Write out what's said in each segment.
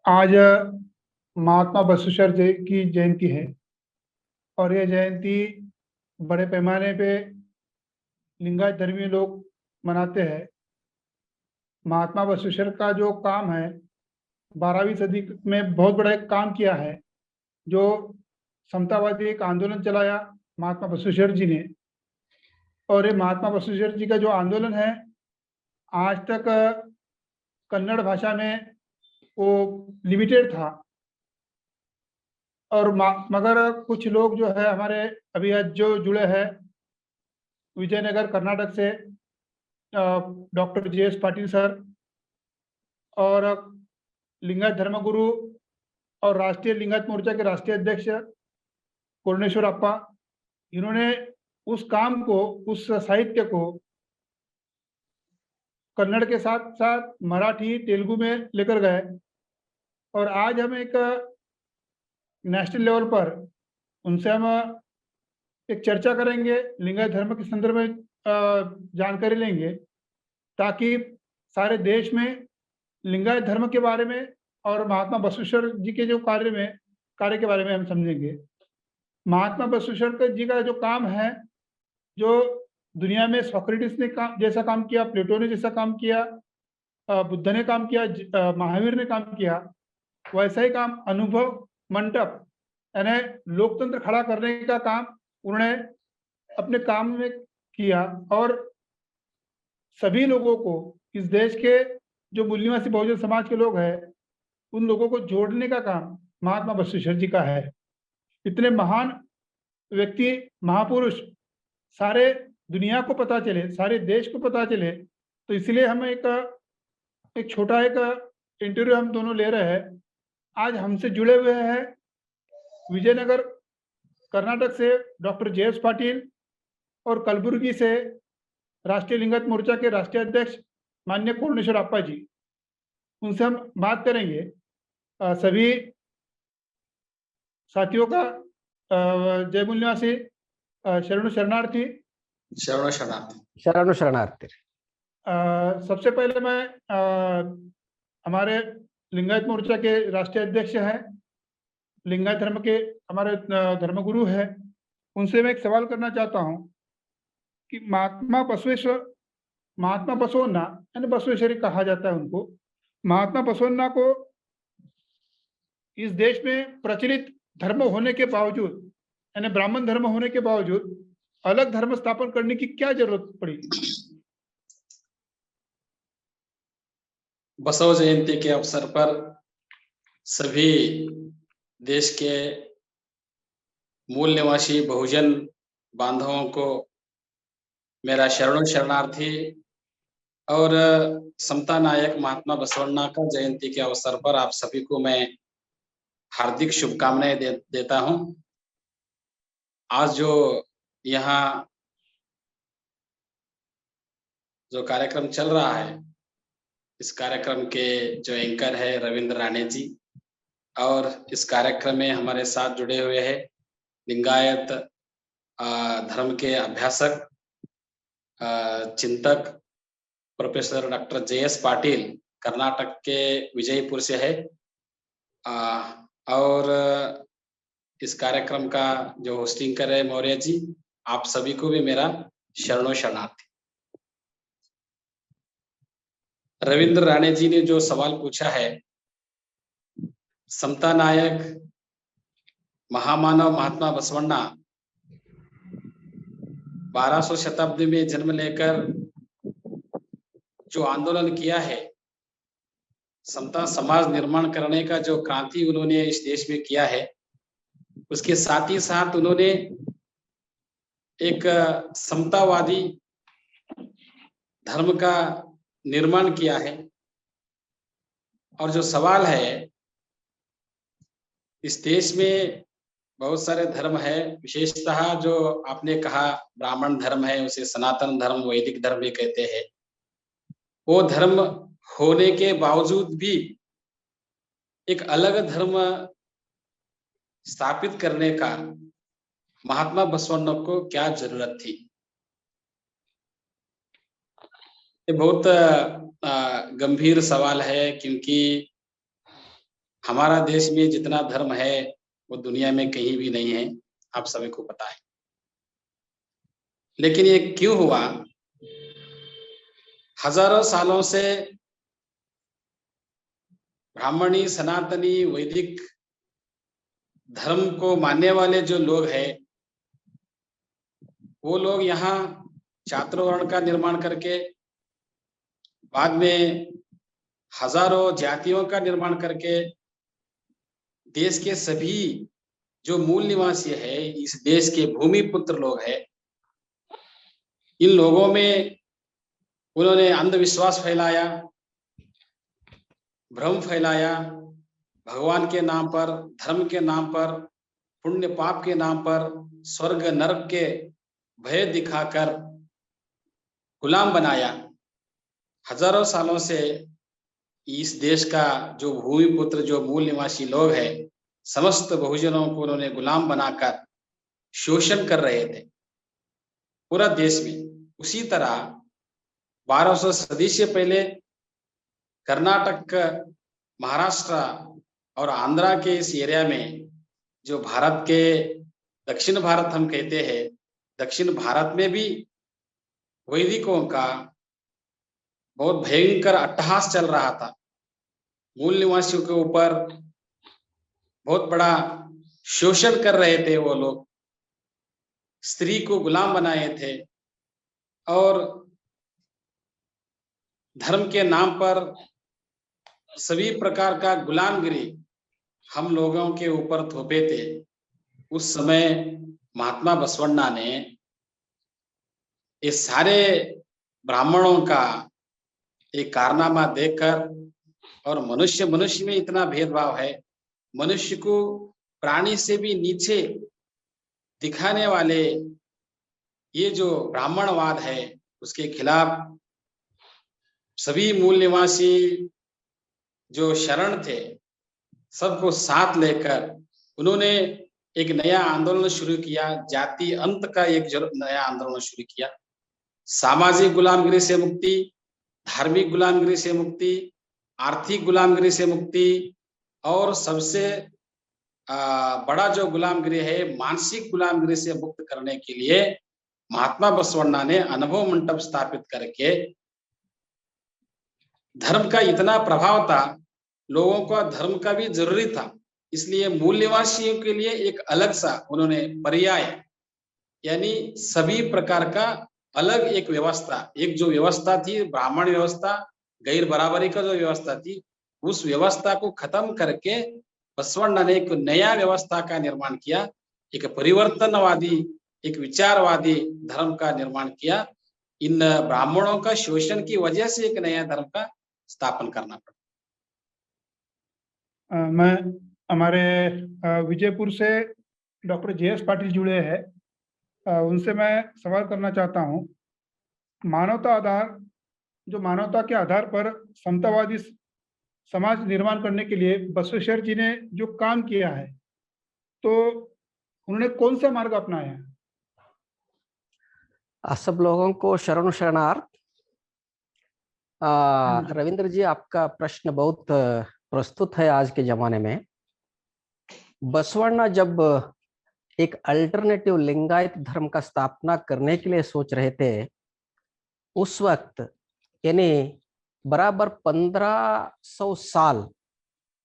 आज महात्मा बसवेश्वर जी की जयंती है और ये जयंती बड़े पैमाने पे लिंगायत धर्मी लोग मनाते हैं। महात्मा बसवेश्वर का जो काम है 12वीं सदी में बहुत बड़ा एक काम किया है। जो समतावादी एक आंदोलन चलाया महात्मा बसवेश्वर जी ने, और ये महात्मा बसवेश्वर जी का जो आंदोलन है आज तक कन्नड़ भाषा में वो लिमिटेड था। और मगर कुछ लोग जो है हमारे अभी आज जो जुड़े हैं विजयनगर कर्नाटक से, डॉक्टर जे एस पाटिल सर और लिंगायत धर्मगुरु और राष्ट्रीय लिंगायत मोर्चा के राष्ट्रीय अध्यक्ष पूर्णेश्वर अप्पा, इन्होंने उस काम को, उस साहित्य को कन्नड़ के साथ साथ मराठी तेलुगु में लेकर गए। और आज हम एक नेशनल लेवल पर उनसे हम एक चर्चा करेंगे, लिंगायत धर्म के संदर्भ में जानकारी लेंगे, ताकि सारे देश में लिंगायत धर्म के बारे में और महात्मा बसवेश्वर जी के जो कार्य के बारे में हम समझेंगे। महात्मा बसवेश्वर जी का जो काम है, जो दुनिया में सोक्रेटिस ने जैसा काम किया, प्लेटो ने जैसा काम किया, बुद्ध ने काम किया, महावीर ने काम किया, वैसा ही काम अनुभव मंडप यानी लोकतंत्र खड़ा करने का काम उन्होंने अपने काम में किया। और सभी लोगों को, इस देश के जो मूल्यवासी बहुजन समाज के लोग हैं, उन लोगों को जोड़ने का काम महात्मा बसवेश्वर जी का है। इतने महान व्यक्ति, महापुरुष सारे दुनिया को पता चले, सारे देश को पता चले, तो इसलिए हम एक छोटा इंटरव्यू हम दोनों ले रहे हैं। आज हमसे जुड़े हुए हैं विजयनगर कर्नाटक से डॉक्टर जे एस पाटिल और कलबुर्गी से राष्ट्रीय लिंगायत मोर्चा के राष्ट्रीय अध्यक्ष माननीय पूर्णेश्वर अप्पा जी। उनसे हम बात करेंगे। सभी साथियों का जय मूल्यवासी, शरणु शरणार्थी। शरणु शरणार्थी। शरणु शरणार्थी। सबसे पहले मैं हमारे लिंगायत मोर्चा के राष्ट्रीय अध्यक्ष हैं, लिंगायत धर्म के हमारे धर्मगुरु हैं, उनसे मैं एक सवाल करना चाहता हूं कि महात्मा बसवन्ना यानी बसवेश्वरी कहा जाता है उनको, महात्मा बसवन्ना को इस देश में प्रचलित धर्म होने के बावजूद, यानी ब्राह्मण धर्म होने के बावजूद अलग धर्म स्थापन करने की क्या जरूरत पड़ी? बसव जयंती के अवसर पर सभी देश के मूल निवासी बहुजन बांधवों को मेरा शरणु शरणार्थी और समता नायक महात्मा बसवन्ना का जयंती के अवसर पर आप सभी को मैं हार्दिक शुभकामनाएं देता हूं। आज जो यहाँ जो कार्यक्रम चल रहा है, इस कार्यक्रम के जो एंकर है रविंद्र राणे जी, और इस कार्यक्रम में हमारे साथ जुड़े हुए हैं लिंगायत धर्म के अभ्यासक चिंतक प्रोफेसर डॉक्टर जे एस पाटिल, कर्नाटक के विजयपुर से है, और इस कार्यक्रम का जो होस्टिंग कर रहे मौर्य जी, आप सभी को भी मेरा शरणो शरणार्थी। रविंद्र राणे जी ने जो सवाल पूछा है, समता नायक महामानव महात्मा बसवन्ना 1200 शताब्दी में जन्म लेकर जो आंदोलन किया है, समता समाज निर्माण करने का जो क्रांति उन्होंने इस देश में किया है, उसके साथ ही साथ उन्होंने एक समतावादी धर्म का निर्माण किया है। और जो सवाल है, इस देश में बहुत सारे धर्म है, विशेषतः जो आपने कहा ब्राह्मण धर्म है, उसे सनातन धर्म, वैदिक धर्म भी कहते हैं। वो धर्म होने के बावजूद भी एक अलग धर्म स्थापित करने का महात्मा बसवन्ना को क्या जरूरत थी? ये बहुत गंभीर सवाल है, क्योंकि हमारा देश में जितना धर्म है वो दुनिया में कहीं भी नहीं है, आप सभी को पता है। लेकिन ये क्यों हुआ? हजारों सालों से ब्राह्मणी, सनातनी, वैदिक धर्म को मानने वाले जो लोग हैं, वो लोग यहाँ चातुर्वर्ण का निर्माण करके, बाद में हजारों जातियों का निर्माण करके, देश के सभी जो मूल निवासी है, इस देश के भूमि पुत्र लोग हैं, इन लोगों में उन्होंने अंधविश्वास फैलाया, भ्रम फैलाया, भगवान के नाम पर, धर्म के नाम पर, पुण्य पाप के नाम पर, स्वर्ग नरक के भय दिखाकर गुलाम बनाया। हजारों सालों से इस देश का जो भूमि पुत्र, जो मूल निवासी लोग हैं, समस्त बहुजनों को उन्होंने गुलाम बनाकर शोषण कर रहे थे पूरा देश में। उसी तरह 1200 सदी से पहले कर्नाटक, महाराष्ट्र और आंध्रा के इस एरिया में, जो भारत के दक्षिण भारत हम कहते हैं, दक्षिण भारत में भी वैदिकों का बहुत भयंकर अट्टहास चल रहा था। मूल निवासियों के ऊपर बहुत बड़ा शोषण कर रहे थे वो लोग, स्त्री को गुलाम बनाए थे और धर्म के नाम पर सभी प्रकार का गुलामगिरी हम लोगों के ऊपर थोपे थे। उस समय महात्मा बसवण्णा ने इस सारे ब्राह्मणों का एक कारनामा देखकर, और मनुष्य मनुष्य में इतना भेदभाव है, मनुष्य को प्राणी से भी नीचे दिखाने वाले ये जो ब्राह्मणवाद है, उसके खिलाफ सभी मूल निवासी जो शरण थे, सबको साथ लेकर उन्होंने एक नया आंदोलन शुरू किया, जाति अंत का एक नया आंदोलन शुरू किया। सामाजिक गुलामगिरी से मुक्ति, धार्मिक गुलामगिरी से मुक्ति, आर्थिक गुलामगिरी से मुक्ति, और सबसे बड़ा जो गुलामगिरी है, मानसिक गुलामगिरी से मुक्त करने के लिए महात्मा बसवण्णा ने अनुभव मंडप स्थापित करके, धर्म का इतना प्रभाव था, लोगों का धर्म का भी जरूरी था, इसलिए मूल निवासियों के लिए एक अलग सा उन्होंने पर्याय, यानी सभी प्रकार का अलग एक व्यवस्था, एक जो व्यवस्था थी ब्राह्मण व्यवस्था, गैर बराबरी का जो व्यवस्था थी, उस व्यवस्था को खत्म करके बसवण्णा ने एक नया व्यवस्था का निर्माण किया, एक परिवर्तनवादी, एक विचारवादी धर्म का निर्माण किया। इन ब्राह्मणों का शोषण की वजह से एक नया धर्म का स्थापन करना पड़ा। मैं हमारे विजयपुर से डॉक्टर JS पाटिल जुड़े हैं, उनसे मैं सवाल करना चाहता हूं। मानवता के आधार पर समतावादी समाज निर्माण करने के लिए बसवेश्वर जी ने जो काम किया है, तो उन्होंने कौन सा मार्ग अपनाया है? सब लोगों को शरण शरणार्थ। रविंद्र जी, आपका प्रश्न बहुत प्रस्तुत है आज के जमाने में। बसवण्णा जब एक अल्टरनेटिव लिंगायत धर्म का स्थापना करने के लिए सोच रहे थे, उस वक्त यानी बराबर 1500 साल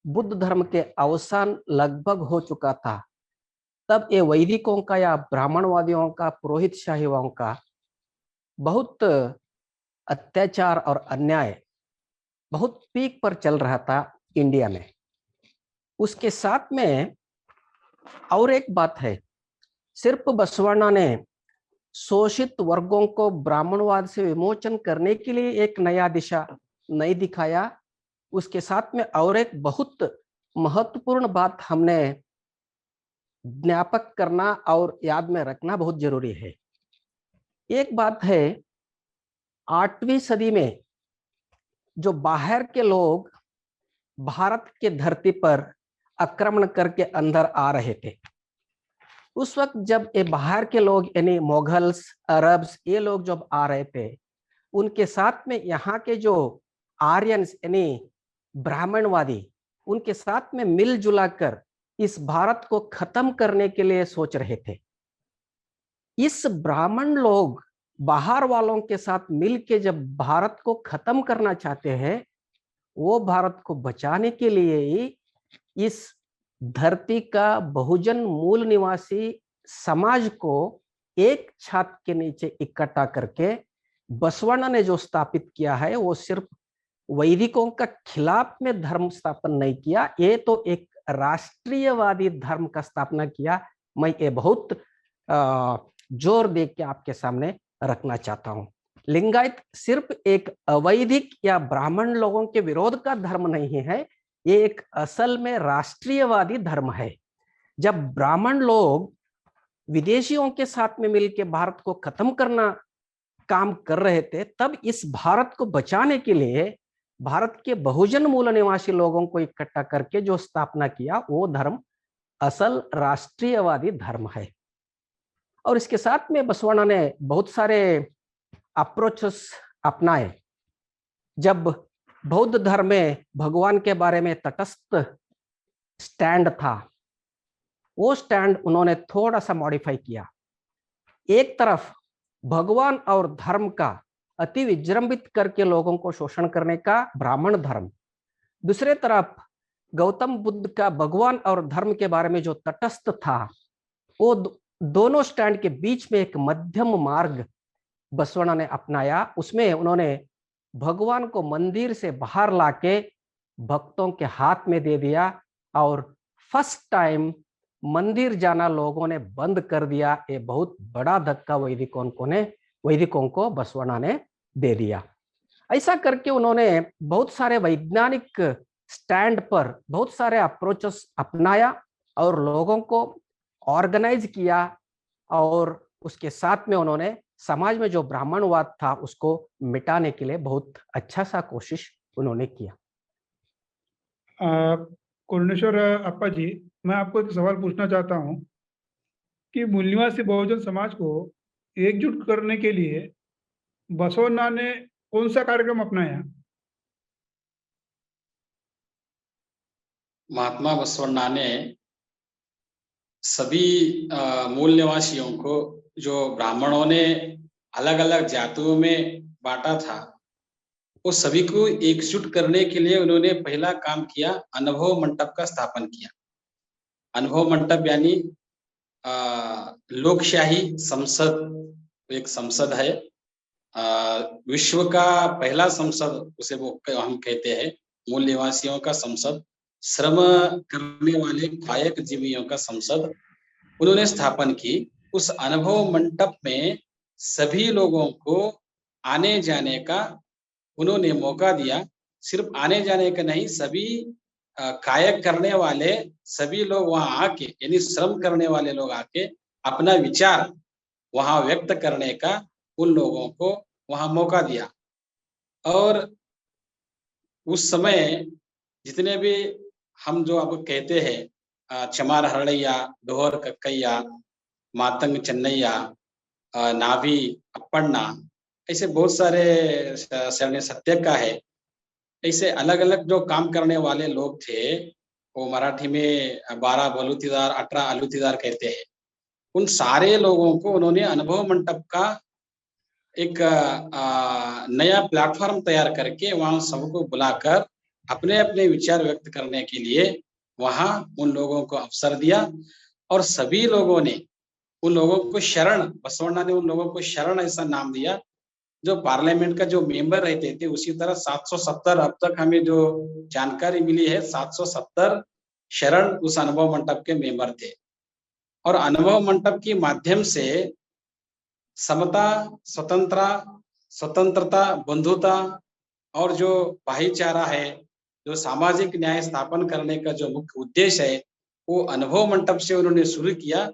बुद्ध धर्म के अवसान लगभग हो चुका था। तब ये वैदिकों का या ब्राह्मणवादियों का, पुरोहित शाहीवाओं का बहुत अत्याचार और अन्याय बहुत पीक पर चल रहा था इंडिया में। उसके साथ में और एक बात है, सिर्फ बसवण्णा ने शोषित वर्गों को ब्राह्मणवाद से विमोचन करने के लिए एक नया दिशा नहीं दिखाया, उसके साथ में और एक बहुत महत्वपूर्ण बात हमने ज्ञापक करना और याद में रखना बहुत जरूरी है। एक बात है, 8वीं सदी में जो बाहर के लोग भारत के धरती पर आक्रमण करके अंदर आ रहे थे, उस वक्त जब ये बाहर के लोग यानी मुगल्स, अरब्स, ये लोग जब आ रहे थे, उनके साथ में यहाँ के जो आर्यंस यानी ब्राह्मणवादी उनके साथ में मिलजुला कर इस भारत को खत्म करने के लिए सोच रहे थे। इस ब्राह्मण लोग बाहर वालों के साथ मिलके जब भारत को खत्म करना चाहते हैं, वो भारत को बचाने के लिए ही इस धरती का बहुजन मूल निवासी समाज को एक छत के नीचे इकट्ठा करके बसवಣ್णा ने जो स्थापित किया है, वो सिर्फ वैदिकों का खिलाफ में धर्म स्थापन नहीं किया, ये तो एक राष्ट्रीयवादी धर्म का स्थापना किया। मैं ये बहुत जोर दे के आपके सामने रखना चाहता हूं। लिंगायत सिर्फ एक अवैधिक या ब्राह्मण लोगों के विरोध का धर्म नहीं है, ये एक असल में राष्ट्रीयवादी धर्म है। जब ब्राह्मण लोग विदेशियों के साथ में मिलकर भारत को खत्म करना काम कर रहे थे, तब इस भारत को बचाने के लिए भारत के बहुजन मूल निवासी लोगों को इकट्ठा करके जो स्थापना किया, वो धर्म असल राष्ट्रीयवादी धर्म है। और इसके साथ में बसवण्णा ने बहुत सारे अप्रोचेस अपनाए। जब बौद्ध धर्म में भगवान के बारे में तटस्थ स्टैंड था, वो स्टैंड उन्होंने थोड़ा सा मॉडिफाई किया। एक तरफ भगवान और धर्म का अति विजृंभित करके लोगों को शोषण करने का ब्राह्मण धर्म, दूसरे तरफ गौतम बुद्ध का भगवान और धर्म के बारे में जो तटस्थ था, वो दोनों स्टैंड के बीच में एक मध्यम मार्ग बसवण्णा ने अपनाया। उसमें उन्होंने भगवान को मंदिर से बाहर लाके भक्तों के हाथ में दे दिया और फर्स्ट टाइम मंदिर जाना लोगों ने बंद कर दिया। ये बहुत बड़ा धक्का वैदिकों को बसवण्णा ने दे दिया। ऐसा करके उन्होंने बहुत सारे वैज्ञानिक स्टैंड पर बहुत सारे अप्रोचेस अपनाया और लोगों को ऑर्गेनाइज किया, और उसके साथ में उन्होंने समाज में जो ब्राह्मणवाद था उसको मिटाने के लिए बहुत अच्छा सा कोशिश उन्होंने किया। कुर्णेश्वर अप्पा जी, मैं आपको एक सवाल पूछना चाहता हूं कि मूल निवासी बहुजन समाज को एकजुट करने के लिए बसवण्णा ने कौन सा कार्यक्रम अपनाया? महात्मा बसवण्णा ने सभी मूल निवासियों को, जो ब्राह्मणों ने अलग अलग जातियों में बांटा था, वो सभी को एकजुट करने के लिए उन्होंने पहला काम किया, अनुभव मंडप का स्थापन किया। अनुभव मंडप यानी लोकशाही संसद, एक संसद है, विश्व का पहला संसद उसे वो हम कहते हैं, मूल निवासियों का संसद, श्रम करने वाले कायक जीवियों का संसद उन्होंने स्थापन की। उस अनुभव मंडप में सभी लोगों को आने जाने का उन्होंने मौका दिया। सिर्फ आने जाने का नहीं, सभी कायक करने वाले सभी लोग वहां आके, यानी श्रम करने वाले लोग आके अपना विचार वहां व्यक्त करने का उन लोगों को वहां मौका दिया। और उस समय जितने भी हम जो अब कहते हैं चमार हरड़ैया, दोहर कक्कैया, मातंग चन्नैया, नाभी अप्पण्णा, ऐसे बहुत सारे शरण्य सत्य का है, ऐसे अलग अलग जो काम करने वाले लोग थे, वो मराठी में 12 बलूतीदार 18 आलूतीदार कहते हैं। उन सारे लोगों को उन्होंने अनुभव मंडप का एक नया प्लेटफॉर्म तैयार करके वहां सबको बुलाकर अपने अपने विचार व्यक्त करने के लिए वहां उन लोगों को अवसर दिया। और सभी लोगों ने उन लोगों को शरण, बसवण्णा ने उन लोगों को शरण ऐसा नाम दिया। जो पार्लियामेंट का जो मेंबर रहते थे, उसी तरह 770 अब तक हमें जो जानकारी मिली है, 770 शरण उस अनुभव मंडप के मेंबर थे। और अनुभव मंडप के माध्यम से समता, स्वतंत्रता, बंधुता और जो भाईचारा है, जो सामाजिक न्याय स्थापन करने का जो मुख्य उद्देश्य है, वो अनुभव मंडप से उन्होंने शुरू किया।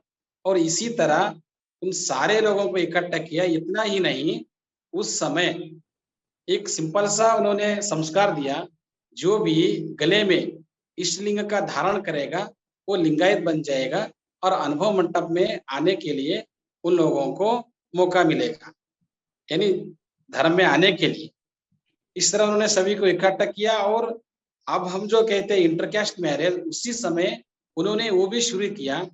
और इसी तरह उन सारे लोगों को इकट्ठा किया। इतना ही नहीं, उस समय एक सिंपल सा उन्होंने संस्कार दिया, जो भी गले में इष्टलिंग का धारण करेगा वो लिंगायत बन जाएगा और अनुभव मंडप में आने के लिए उन लोगों को मौका मिलेगा, यानी धर्म में आने के लिए। इस तरह उन्होंने सभी को इकट्ठा किया और अब हम जो कहते हैं इंटरकास्ट मैरिज, उसी समय उन्होंने वो भी शुरू किया,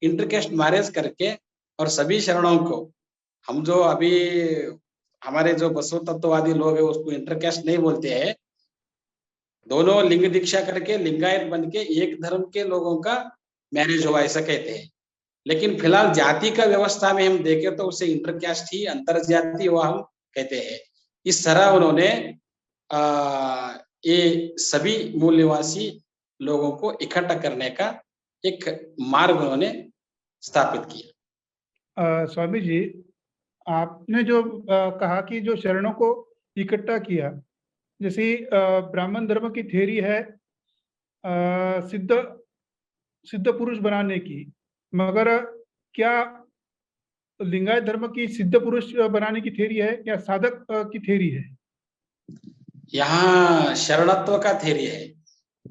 इंटरकास्ट मैरिज करके, और सभी शरणों को, हम जो अभी हमारे जो बसव तत्ववादी लोग हैं उसको इंटरकास्ट नहीं बोलते हैं, दोनों लिंग दीक्षा करके लिंगायत बन के एक धर्म के लोगों का मैरिज हुआ ऐसा कहते हैं। लेकिन फिलहाल जाति का व्यवस्था में हम देखें तो उसे इंटरकास्ट ही, अंतर जाति हुआ हम कहते हैं। इस तरह उन्होंने ये सभी मूल निवासी लोगों को इकट्ठा करने का एक मार्ग उन्होंने स्थापित किया। स्वामी जी, आपने जो कहा कि जो शरणों को इकट्ठा किया, जैसे ब्राह्मण धर्म की थ्योरी है सिद्ध पुरुष बनाने की, मगर क्या लिंगायत धर्म की सिद्ध पुरुष बनाने की थ्योरी है या साधक की थ्योरी है? यहाँ शरणत्व का थ्योरी है,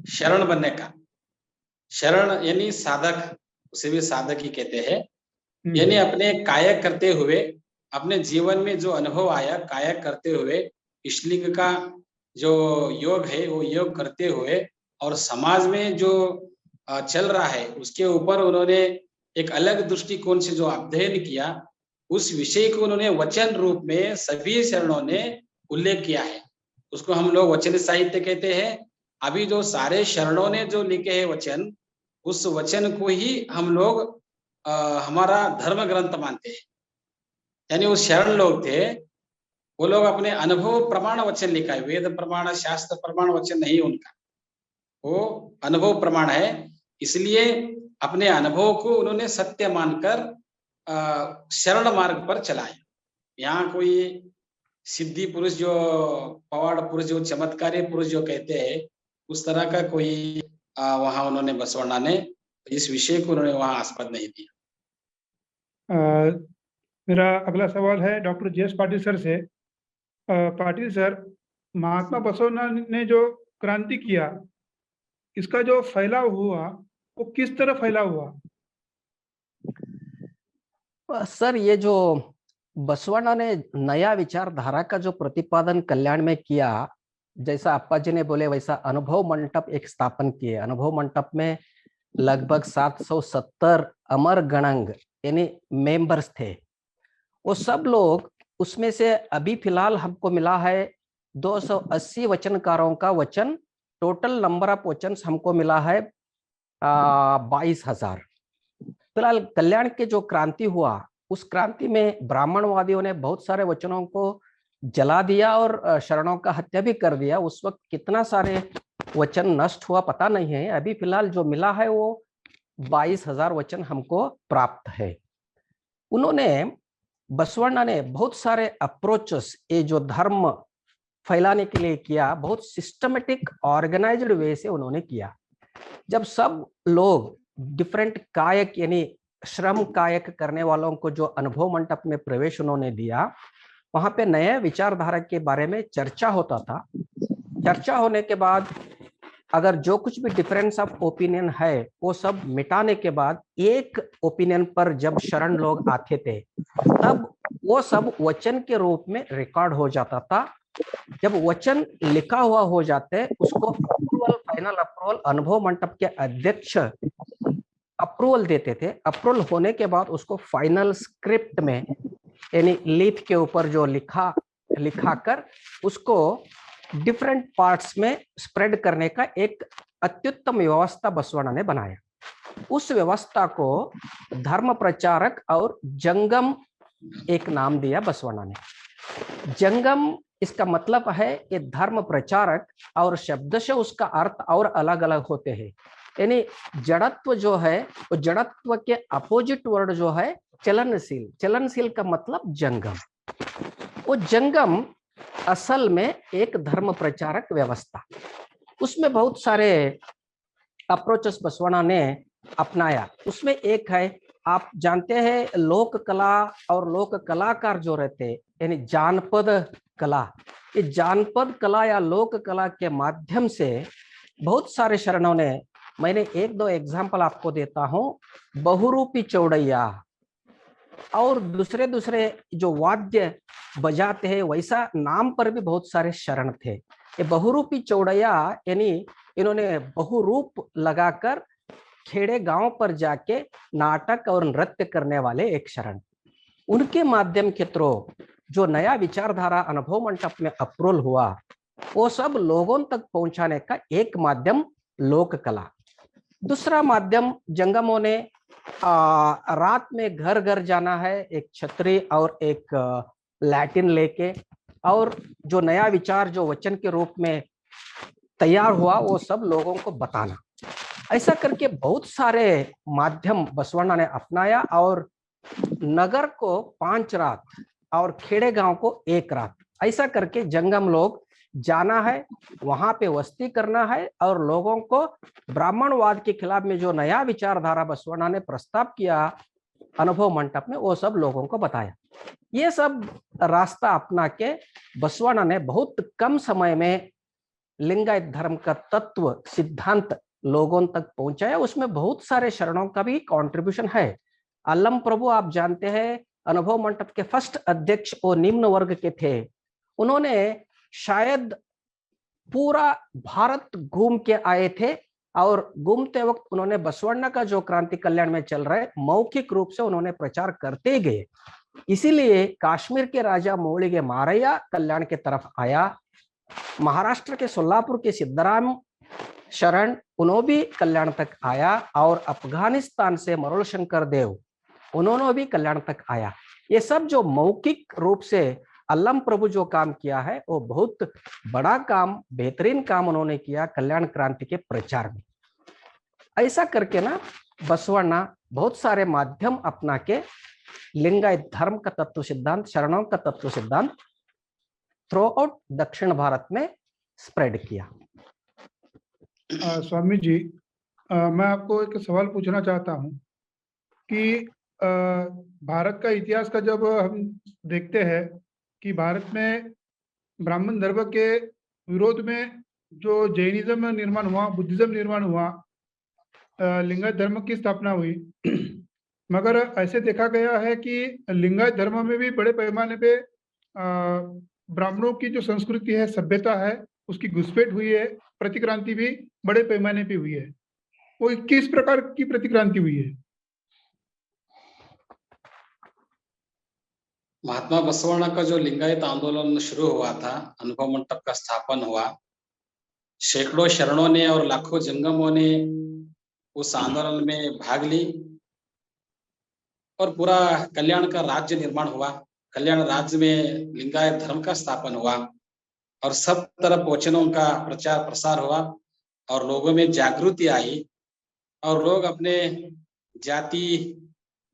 शरण बनने का। शरण यानी साधक, उसे भी साधक ही कहते हैं। यानी अपने कायक करते हुए, अपने जीवन में जो अनुभव आया कायक करते हुए, इष्टलिंग का जो योग है वो योग करते हुए, और समाज में जो चल रहा है उसके ऊपर उन्होंने एक अलग दृष्टिकोण से जो अध्ययन किया, उस विषय को उन्होंने वचन रूप में सभी शरणों ने उल्लेख किया है। उसको हम लोग वचन साहित्य कहते हैं। अभी जो सारे शरणों ने जो लिखे हैं वचन, उस वचन को ही हम लोग हमारा धर्म ग्रंथ मानते हैं। यानी वो शरण लोग थे, वो लोग अपने अनुभव प्रमाण वचन लिखा है, वेद प्रमाण शास्त्र प्रमाण वचन नहीं उनका, वो अनुभव प्रमाण है। इसलिए अपने अनुभव को उन्होंने सत्य मानकर शरण मार्ग पर चलाया। यहाँ कोई सिद्धि पुरुष जो पवाड़ पुरुष जो चमत्कारी पुरुष जो कहते हैं, उस तरह का कोई वहां उन्होंने बसवण्णा ने इस विषय को उन्होंने वहां आस्पद नहीं दिया। मेरा अगला सवाल है डॉक्टर जे एस पाटिल सर से। पाटिल सर, महात्मा बसवण्णा ने जो क्रांति किया, इसका जो फैलाव हुआ वो किस तरह फैलाव हुआ? सर, ये जो बसवण्णा ने नया विचारधारा का जो प्रतिपादन कल्याण में किया, जैसा अप्पा जी ने बोले वैसा अनुभव मंडप एक स्थापन किए। अनुभव मंडप में लगभग 770 अमर गणंग यानी मेंबर्स थे। वो सब लोग, उसमें से अभी फिलहाल हमको मिला है 280 वचनकारों का वचन, टोटल नंबर ऑफ वचन हमको मिला है 22,000। फिलहाल कल्याण के जो क्रांति हुआ, उस क्रांति में ब्राह्मणवादियों ने बहुत सारे वचनों को जला दिया और शरणों का हत्या भी कर दिया। उस वक्त कितना सारे वचन नष्ट हुआ पता नहीं है। अभी फिलहाल जो मिला है वो 22,000 वचन हमको प्राप्त है। उन्होंने, बसवण्णा ने बहुत सारे अप्रोचेस ये जो धर्म फैलाने के लिए किया, बहुत सिस्टमेटिक ऑर्गेनाइज्ड वे से उन्होंने किया। जब सब लोग डिफरेंट कायक यानी श्रम कायक करने वालों को जो अनुभव मंडप में प्रवेश उन्होंने दिया, वहां पे नए विचारधारा के बारे में चर्चा होता था। चर्चा होने के बाद अगर जो कुछ भी डिफरेंस ऑफ ओपिनियन है वो सब मिटाने के बाद एक ओपिनियन पर जब शरण लोग आते थे, तब वो सब वचन के रूप में रिकॉर्ड हो जाता था। जब वचन लिखा हुआ हो जाते, उसको अप्रूवल, फाइनल अप्रूवल अनुभव मंडप के अध्यक्ष अप्रूवल देते थे। अप्रूवल होने के बाद उसको फाइनल स्क्रिप्ट में यानी लीफ के ऊपर जो लिखा कर उसको डिफरेंट पार्ट्स में स्प्रेड करने का एक अत्युत्तम व्यवस्था बसवण्णा ने बनाया। उस व्यवस्था को धर्म प्रचारक और जंगम एक नाम दिया बसवण्णा ने। जंगम इसका मतलब है कि धर्म प्रचारक, और शब्द से उसका अर्थ और अलग अलग होते हैं। यानी जड़त्व जो है, वो जड़त्व के अपोजिट वर्ड जो है चलनशील। चलनशील का मतलब जंगम। वो जंगम असल में एक धर्म प्रचारक व्यवस्था, उसमें बहुत सारे अप्रोचेस बसवण्णा ने अपनाया। उसमें एक है, आप जानते हैं लोक कला और लोक कलाकार जो रहते यानी जानपद कला। ये जानपद कला या लोक कला के माध्यम से बहुत सारे शरणों ने, मैंने एक दो एग्जाम्पल आपको देता हूं, बहुरूपी चौड़ैया और दूसरे दूसरे जो वाद्य बजाते हैं, वैसा नाम पर भी बहुत सारे शरण थे। ये बहुरूपी चौड़ैया यानी इन्होंने बहुरूप लगाकर खेड़े गांव पर जाके नाटक और नृत्य करने वाले एक शरण, उनके माध्यम के थ्रू जो नया विचारधारा अनुभव मंडप में अप्रोल हुआ, वो सब लोगों तक पहुंचाने का एक माध्यम लोक कला। दूसरा माध्यम जंगमों ने रात में घर घर जाना है एक छतरी और एक लैटिन लेके, और जो नया विचार जो वचन के रूप में तैयार हुआ वो सब लोगों को बताना। ऐसा करके बहुत सारे माध्यम बसवण्णा ने अपनाया और नगर को 5 रात और खेड़े गांव को 1 रात, ऐसा करके जंगम लोग जाना है, वहां पे वस्ती करना है और लोगों को ब्राह्मणवाद के खिलाफ में जो नया विचारधारा बसवण्णा ने प्रस्ताव किया अनुभव मंडप में, वो सब लोगों को बताया। ये सब रास्ता अपना के बसवण्णा ने बहुत कम समय में लिंगायत धर्म का तत्व सिद्धांत लोगों तक पहुंचाया। उसमें बहुत सारे शरणों का भी कंट्रीब्यूशन है। अल्लम प्रभु आप जानते हैं अनुभव मंडप के फर्स्ट अध्यक्ष वो निम्न वर्ग के थे। उन्होंने शायद पूरा भारत घूम के आए थे और घूमते वक्त उन्होंने बसवण्णा का जो क्रांति कल्याण में चल रहा है मौखिक रूप से उन्होंने प्रचार करते गए। इसीलिए कश्मीर के राजा मोळिगे मारैया कल्याण के तरफ आया, महाराष्ट्र के सोलापुर के सिद्धराम शरण उन्होंने भी कल्याण तक आया, और अफगानिस्तान से मरुल शंकर देव उन्होंने भी कल्याण तक आया। ये सब जो मौखिक रूप से अल्लम प्रभु जो काम किया है वो बहुत बड़ा काम, बेहतरीन काम उन्होंने किया कल्याण क्रांति के प्रचार में। ऐसा करके ना बसवण्णा बहुत सारे माध्यम अपना के लिंगायत धर्म का तत्व सिद्धांत, शरणों का तत्व सिद्धांत थ्रू आउट दक्षिण भारत में स्प्रेड किया। स्वामी जी, मैं आपको एक सवाल पूछना चाहता हूँ कि भारत का इतिहास का जब हम देखते हैं कि भारत में ब्राह्मण धर्म के विरोध में जो जैनिज्म निर्माण हुआ, बुद्धिज्म निर्माण हुआ, लिंगायत धर्म की स्थापना हुई, मगर ऐसे देखा गया है कि लिंगायत धर्म में भी बड़े पैमाने पे ब्राह्मणों की जो संस्कृति है, सभ्यता है, उसकी घुसपैठ हुई है, प्रतिक्रांति भी बड़े पैमाने पे हुई है। वो किस प्रकार की प्रतिक्रांति हुई है? महात्मा बसवण्णा का जो लिंगायत आंदोलन शुरू हुआ था, अनुभव मंडप का स्थापन हुआ, सैकड़ों शरणों ने और लाखों जंगमों ने उस आंदोलन में भाग ली और पूरा कल्याण का राज्य निर्माण हुआ। कल्याण राज्य में लिंगायत धर्म का स्थापन हुआ और सब तरफ वचनों का प्रचार प्रसार हुआ और लोगों में जागृति आई और लोग अपने जाति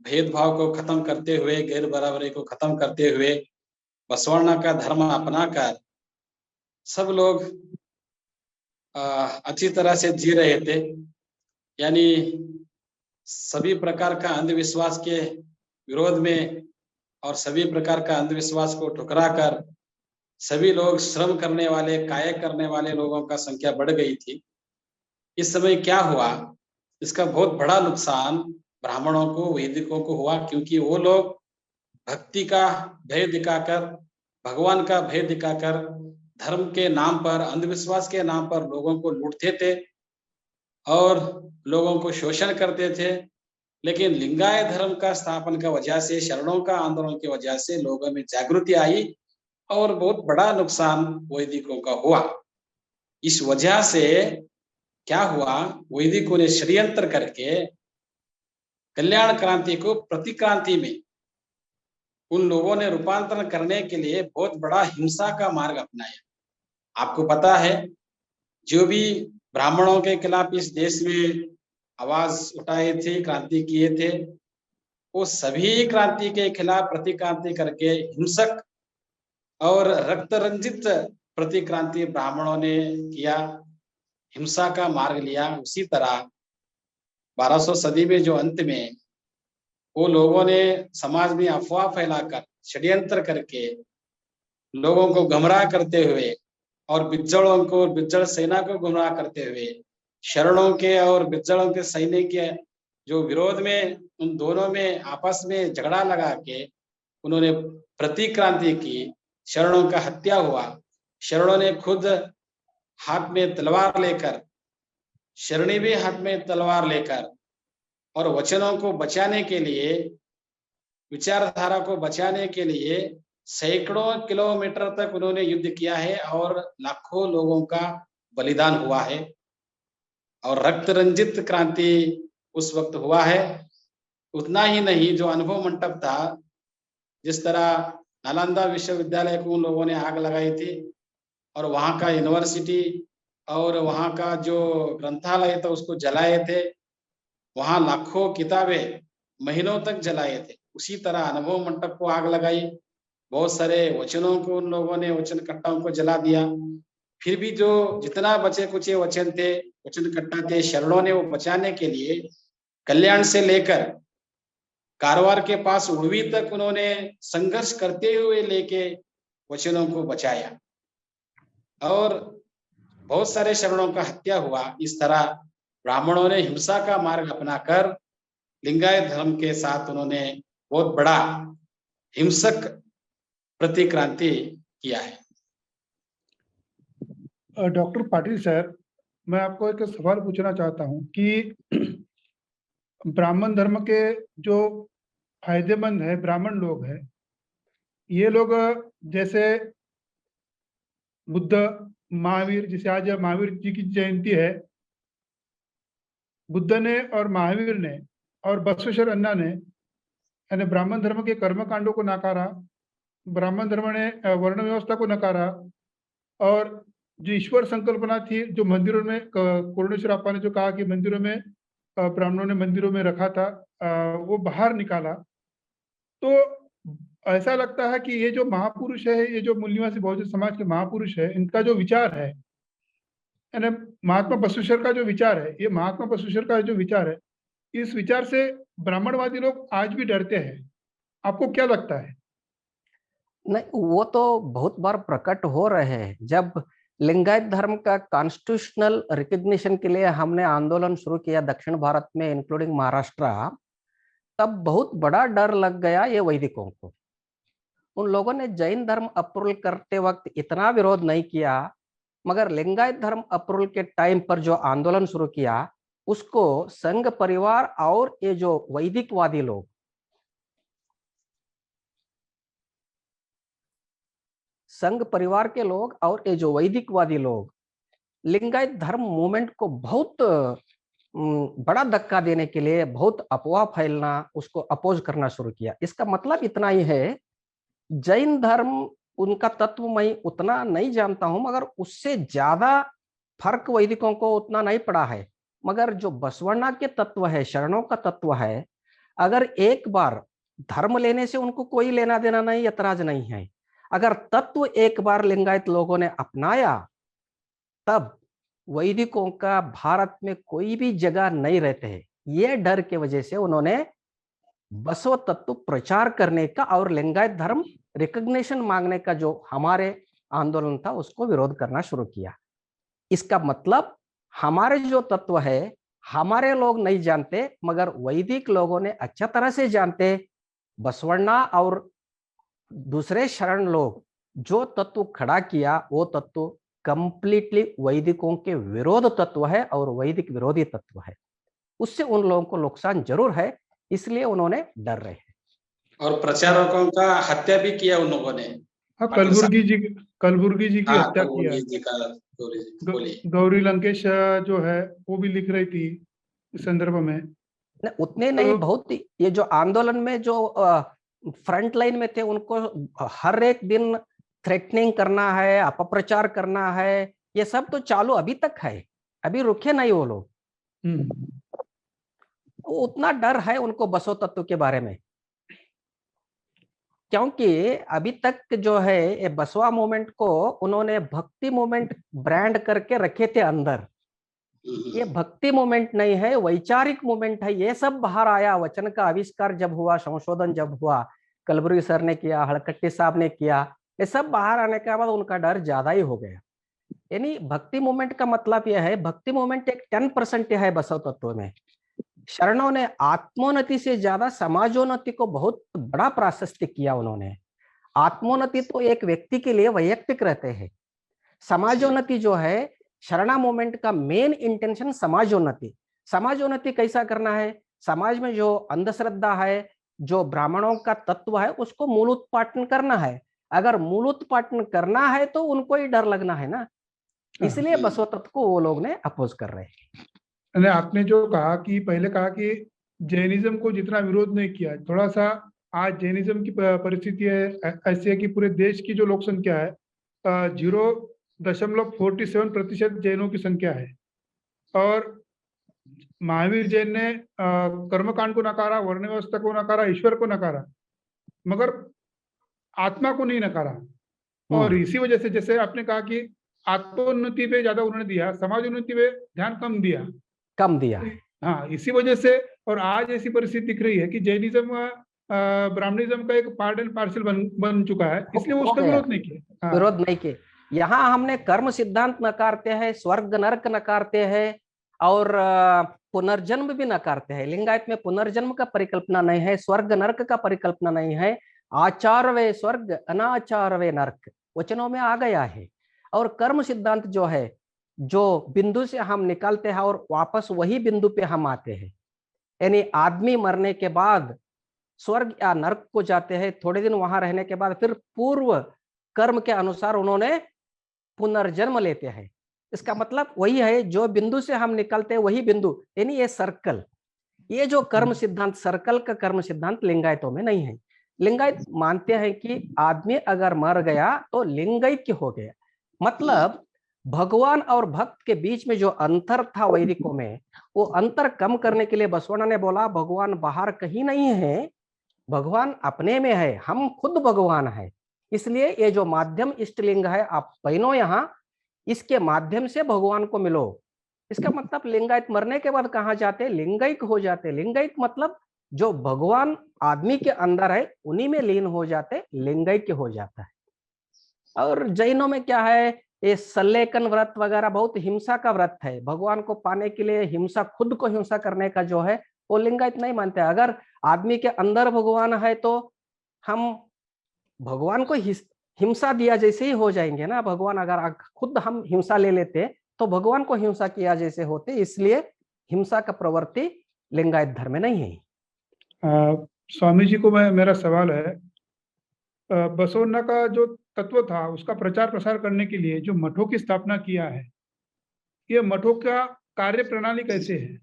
भेदभाव को खत्म करते हुए, गैर बराबरी को खत्म करते हुए बसवण्णा का धर्म अपनाकर सब लोग अच्छी तरह से जी रहे थे। यानी सभी प्रकार का अंधविश्वास के विरोध में और सभी प्रकार का अंधविश्वास को ठुकरा कर सभी लोग श्रम करने वाले, काया करने वाले लोगों का संख्या बढ़ गई थी। इस समय क्या हुआ, इसका बहुत बड़ा नुकसान ब्राह्मणों को, वैदिकों को हुआ, क्योंकि वो लोग भक्ति का भय दिखाकर, भगवान का भय दिखाकर धर्म के नाम पर, अंधविश्वास के नाम पर लोगों को लूटते थे और लोगों को शोषण करते थे। लेकिन लिंगायत धर्म का स्थापन का वजह से, शरणों का आंदोलन की वजह से लोगों में जागृति आई और बहुत बड़ा नुकसान वैदिकों का हुआ। इस वजह से क्या हुआ, वैदिकों ने षड्यंत्र करके कल्याण क्रांति को प्रतिक्रांति में उन लोगों ने रूपांतरण करने के लिए बहुत बड़ा हिंसा का मार्ग अपनाया। आपको पता है, जो भी ब्राह्मणों के खिलाफ इस देश में आवाज उठाए थे, क्रांति किए थे, वो सभी क्रांति के खिलाफ प्रतिक्रांति करके हिंसक और रक्त रंजित प्रतिक्रांति ब्राह्मणों ने किया, हिंसा का मार्ग लिया। उसी तरह 1200 सदी में जो अंत में वो लोगों ने समाज में अफवाह फैलाकर, षड्यंत्र करके लोगों को गुमराह करते हुए और बिज्जड़ों को, बिज्जड़ सेना को गुमराह करते हुए शरणों के और बिज्जड़ों के सैनिक के जो विरोध में, उन दोनों में आपस में झगड़ा लगा के उन्होंने प्रतिक्रांति की। शरणों का हत्या हुआ, शरणों ने खुद हाथ में तलवार लेकर, शरणी भी हाथ में तलवार लेकर, और वचनों को बचाने के लिए, विचारधारा को बचाने के लिए सैकड़ों किलोमीटर तक उन्होंने युद्ध किया है और लाखों लोगों का बलिदान हुआ है और रक्त रंजित क्रांति उस वक्त हुआ है। उतना ही नहीं, जो अनुभव मंडप था, जिस तरह नालंदा विश्वविद्यालय को उन लोगों ने आग लगाई थी और वहां का यूनिवर्सिटी और वहां का जो ग्रंथालय था उसको जलाए थे, वहां लाखों किताबें महीनों तक जलाए थे। उसी तरह अनुभव मंडप को आग लगाई, बहुत सारे वचनों को उन लोगों ने, वचन कट्टाओं को जला दिया। फिर भी जो जितना बचे कुचे वचन थे, वचन कट्टा थे, शरणों ने वो बचाने के लिए कल्याण से लेकर कारवार के पास उड़वी तक उन्होंने संघर्ष करते हुए लेके वचनों को बचाया और बहुत सारे शरणों का हत्या हुआ। इस तरह ब्राह्मणों ने हिंसा का मार्ग अपनाकर लिंगायत धर्म के साथ उन्होंने बहुत बड़ा हिंसक प्रतिक्रांति किया है। डॉक्टर पाटिल सर, मैं आपको एक सवाल पूछना चाहता हूं कि ब्राह्मण धर्म के जो फायदेमंद है ब्राह्मण लोग हैं, ये लोग जैसे बुद्ध, महावीर, जैसे आज महावीर जी की जयंती है, बुद्ध ने और महावीर ने और बसवेश्वर अन्ना ने यानी ब्राह्मण धर्म के कर्मकांडों को नकारा, ब्राह्मण धर्म ने वर्ण व्यवस्था को नकारा और जो ईश्वर संकल्पना थी, जो मंदिरों में पूर्णेश्वर आपा ने जो कहा कि मंदिरों में ब्राह्मणों ने मंदिरों में रखा था, वो बाहर निकाला। तो ऐसा लगता है कि ये जो महापुरुष है, ये जो मूल निवासी बहुजन समाज के महापुरुष है, इनका जो विचार है, यानी महात्मा बसवेश्वर का जो विचार है, ये महात्मा बसवेश्वर का जो विचार है, इस विचार से ब्राह्मणवादी लोग आज भी डरते हैं। आपको क्या लगता है? नहीं, वो तो बहुत बार प्रकट हो रहे हैं। जब लिंगायत धर्म का कॉन्स्टिट्यूशनल रिकग्निशन के लिए हमने आंदोलन शुरू किया दक्षिण भारत में इंक्लूडिंग महाराष्ट्र, तब बहुत बड़ा डर लग गया ये वैदिकों को। उन लोगों ने जैन धर्म अप्रूवल करते वक्त इतना विरोध नहीं किया, मगर लिंगायत धर्म अप्रूवल के टाइम पर जो आंदोलन शुरू किया उसको संघ परिवार और ये जो वैदिकवादी लोग, संघ परिवार के लोग और ये जो वैदिकवादी लोग लिंगायत धर्म मूवमेंट को बहुत बड़ा धक्का देने के लिए बहुत अफवाह फैलना, उसको अपोज करना शुरू किया। इसका मतलब इतना ही है, जैन धर्म उनका तत्व मैं उतना नहीं जानता हूं, मगर उससे ज्यादा फर्क वैदिकों को उतना नहीं पड़ा है। मगर जो बसवण्णा के तत्व है, शरणों का तत्व है, अगर एक बार धर्म लेने से उनको कोई लेना देना नहीं, ऐतराज नहीं है। अगर तत्व एक बार लिंगायत लोगों ने अपनाया, तब वैदिकों का भारत में कोई भी जगह नहीं रहते हैं। ये डर के वजह से उन्होंने बसव तत्व प्रचार करने का और लिंगायत धर्म रिकग्निशन मांगने का जो हमारे आंदोलन था उसको विरोध करना शुरू किया। इसका मतलब हमारे जो तत्व है हमारे लोग नहीं जानते, मगर वैदिक लोगों ने अच्छा तरह से जानते। बसवण्णा और दूसरे शरण लोग जो तत्व खड़ा किया, वो तत्व कंप्लीटली वैदिकों के विरोध तत्व है और वैदिक विरोधी तत्व है। उससे उन लोगों को नुकसान जरूर है, इसलिए उन्होंने डर रहे हैं। और प्रचारकों का हत्या भी किया उन लोगों ने। हाँ, कलबुर्गी जी की हत्या किया। गौरी लंकेश जो है वो भी लिख रही थी इस संदर्भ में। उतने नहीं, बहुत ये जो आंदोलन में जो फ्रंट लाइन में थे उनको हर एक दिन थ्रेटनिंग करना है, अपप्रचार करना है, ये सब तो चालू अभी तक है, अभी रुके नहीं वो लोग। उतना डर है उनको बसव तत्व के बारे में, क्योंकि अभी तक जो है ये बसवा मूवमेंट को उन्होंने भक्ति मूवमेंट ब्रांड करके रखे थे अंदर। ये भक्ति मूवमेंट नहीं है, वैचारिक मूवमेंट है। ये सब बाहर आया, वचन का आविष्कार जब हुआ, संशोधन जब हुआ, कलबुर्गी सर ने किया, हड़कट्टी साहब ने किया, ये सब बाहर आने के बाद उनका डर ज्यादा ही हो गया। यानी भक्ति मूवमेंट का मतलब यह है, भक्ति मूवमेंट एक 10% है बसव तत्व में। शरणों ने आत्मोन्नति से ज्यादा समाजोन्नति को बहुत बड़ा प्राशस्त्य किया उन्होंने। आत्मोन्नति तो एक व्यक्ति के लिए वैयक्तिक रहते हैं, समाजोन्नति जो है शरणा मूवमेंट का मेन इंटेंशन समाज उन्नति कैसा करना है, समाज में जो अंधश्रद्धा है, जो ब्राह्मणों का तत्व है, उसको मूलोत्पाटन करना है। अगर मूलोत्पाटन करना है तो उनको ही डर लगना है ना, इसलिए बसव तत्व को वो लोग ने अपोज कर रहे हैं। आपने जो कहा कि पहले कहा कि जैनिज्म को जितना विरोध नहीं किया, थोड़ा सा आज जैनिज्म की परिस्थिति है ऐसी है कि पूरे देश की जो लोक संख्या है 0.47% जैनों की संख्या है। और महावीर जैन ने कर्मकांड को नकारा, वर्ण व्यवस्था को नकारा, ईश्वर को नकारा, मगर आत्मा को नहीं नकारा। और इसी वजह से जैसे आपने कहा कि आत्मोन्नति पे ज्यादा उन्होंने दिया, समाज उन्नति पे ध्यान कम दिया। हाँ, इसी वजह से और आज ऐसी परिस्थिति दिख रही है कि जैनिज्म ब्राह्मणिज्म का एक पार्ट एंड पार्सल बन चुका है, इसलिए वो उसका विरोध नहीं किया। विरोध नहीं किया। यहाँ हमने कर्म सिद्धांत नकारते हैं, स्वर्ग नरक नकारते हैं और पुनर्जन्म भी नकारते हैं। लिंगायत में पुनर्जन्म का परिकल्पना नहीं है, स्वर्ग नरक का परिकल्पना नहीं है। आचार वे स्वर्ग अनाचार वे नरक वचनों में आ गया है। और कर्म सिद्धांत जो है, जो बिंदु से हम निकलते हैं और वापस वही बिंदु पे हम आते हैं, यानी आदमी मरने के बाद स्वर्ग या नरक को जाते हैं, थोड़े दिन वहां रहने के बाद फिर पूर्व कर्म के अनुसार उन्होंने पुनर्जन्म लेते हैं। इसका मतलब वही है, जो बिंदु से हम निकलते हैं वही बिंदु, यानी ये सर्कल। ये जो कर्म सिद्धांत, सर्कल का कर्म सिद्धांत लिंगायतों में नहीं है। लिंगायत मानते हैं कि आदमी अगर मर गया तो लिंगैक्य हो गया। मतलब भगवान और भक्त के बीच में जो अंतर था वैदिकों में, वो अंतर कम करने के लिए बसवಣ್णा ने बोला भगवान बाहर कहीं नहीं है, भगवान अपने में है, हम खुद भगवान है। इसलिए ये जो माध्यम इष्टलिंग है, आप पहनो यहाँ, इसके माध्यम से भगवान को मिलो। इसका मतलब लिंगायत मरने के बाद कहाँ जाते, लिंगैक हो जाते। लिंगैक मतलब जो भगवान आदमी के अंदर है उन्हीं में लीन हो जाते, लिंगैक्य हो जाता है। और जैनों में क्या है, ये सल्लेखन व्रत वगैरह बहुत हिंसा का व्रत है। भगवान को पाने के लिए हिंसा, खुद को हिंसा करने का जो है, वो लिंगायत नहीं मानते। अगर आदमी के अंदर भगवान है तो हम भगवान को हिंसा दिया जैसे ही हो जाएंगे ना। भगवान अगर खुद हम हिंसा ले लेते तो भगवान को हिंसा किया जैसे होते। इसलिए हिंसा का प्रवृत्ति लिंगायत धर्म में नहीं है। स्वामी जी को मेरा सवाल है, बसवण्णा का जो तत्व था उसका प्रचार प्रसार करने के लिए जो मठों की स्थापना किया है, ये मठों का कार्य प्रणाली कैसे है?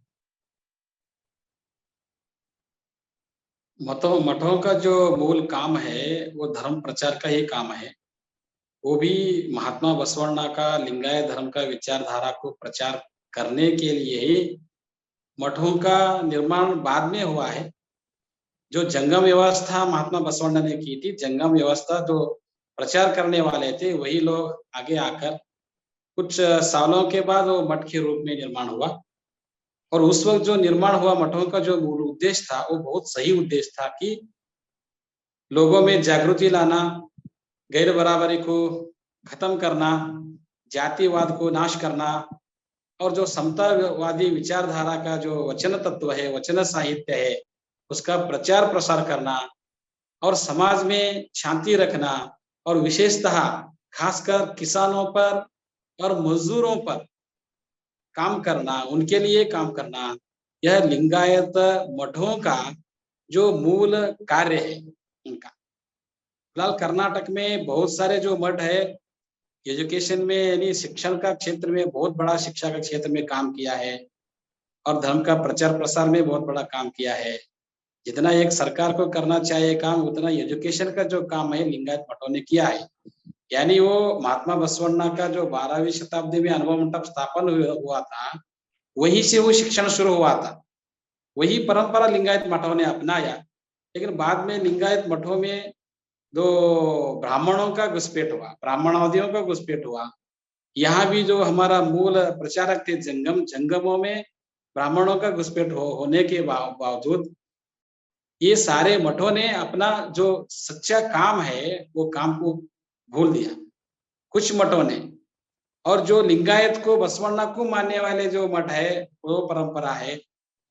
मठों का जो मूल काम है वो धर्म प्रचार का ही काम है। वो भी महात्मा बसवण्णा का लिंगायत धर्म का विचारधारा को प्रचार करने के लिए ही मठों का निर्माण बाद में हुआ है। जो जंगम व्यवस्था महात्मा बसवण्णा ने की थी, जंगम व्यवस्था जो प्रचार करने वाले थे वही लोग आगे आकर कुछ सालों के बाद वो मठ के रूप में निर्माण हुआ। और उस वक्त जो निर्माण हुआ मठों का जो मूल उद्देश्य था वो बहुत सही उद्देश्य था कि लोगों में जागृति लाना, गैर बराबरी को खत्म करना, जातिवाद को नाश करना और जो समतावादी विचारधारा का जो वचन तत्व है, वचन साहित्य है, उसका प्रचार प्रसार करना और समाज में शांति रखना और विशेषतः खासकर किसानों पर और मजदूरों पर काम करना, उनके लिए काम करना, यह लिंगायत मठों का जो मूल कार्य है उनका। फिलहाल कर्नाटक में बहुत सारे जो मठ है, एजुकेशन में यानी शिक्षण का क्षेत्र में बहुत बड़ा शिक्षा का क्षेत्र में काम किया है और धर्म का प्रचार प्रसार में बहुत बड़ा काम किया है। जितना एक सरकार को करना चाहिए काम, उतना एजुकेशन का जो काम है लिंगायत मठों ने किया है। यानी वो महात्मा बसवण्णा का जो 12वीं शताब्दी में अनुभव मंडप स्थापन हुआ था, वहीं से वो शिक्षण शुरू हुआ था। वही परंपरा लिंगायत मठों ने अपनाया। लेकिन बाद में लिंगायत मठों में दो ब्राह्मणों का घुसपैठ हुआ, ब्राह्मणवादियों का घुसपैठ हुआ। यहाँ भी जो हमारा मूल प्रचारक थे जंगमों में ब्राह्मणों का घुसपैठ होने के बावजूद ये सारे मठों ने अपना जो सच्चा काम है वो काम को भूल दिया, कुछ मठों ने। और जो लिंगायत को बसवण्णा को मानने वाले जो मठ है, वो परंपरा है,